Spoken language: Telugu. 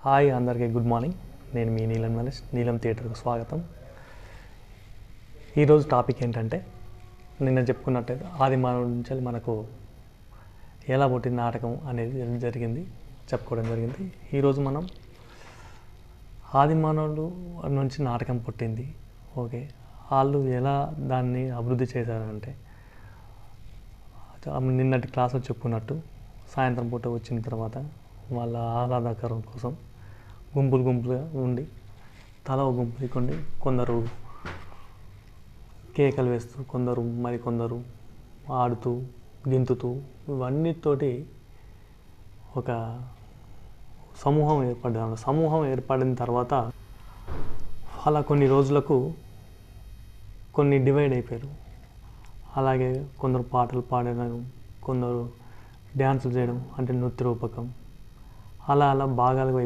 హాయ్ అందరికీ గుడ్ మార్నింగ్. నేను మీ నీలం నరేష్. నీలం థియేటర్కు స్వాగతం. ఈరోజు టాపిక్ ఏంటంటే, నిన్న చెప్పుకున్నట్టయితే ఆది మానవుడి నుంచి మనకు ఎలా పుట్టిన నాటకం అనేది చెప్పుకోవడం జరిగింది. ఈరోజు మనం ఆది మానవుడు నుంచి నాటకం పుట్టింది, ఓకే, వాళ్ళు ఎలా దాన్ని అభివృద్ధి చేశారంటే, నిన్నటి క్లాసులో చెప్పుకున్నట్టు సాయంత్రం పూట వచ్చిన తర్వాత వాళ్ళ ఆహ్లాదకరం కోసం గుంపులుగా ఉండి తల ఒక గుంపుకొని కొందరు కేకలు వేస్తూ, కొందరు ఆడుతూ గింతుతూ ఇవన్నిటితోటి ఒక సమూహం ఏర్పడిన తర్వాత అలా కొన్ని రోజులకు కొన్ని డివైడ్ అయిపోయారు. అలాగే కొందరు పాటలు పాడడం, కొందరు డ్యాన్సులు చేయడం అంటే నృత్య రూపకం, అలా భాగాలుగా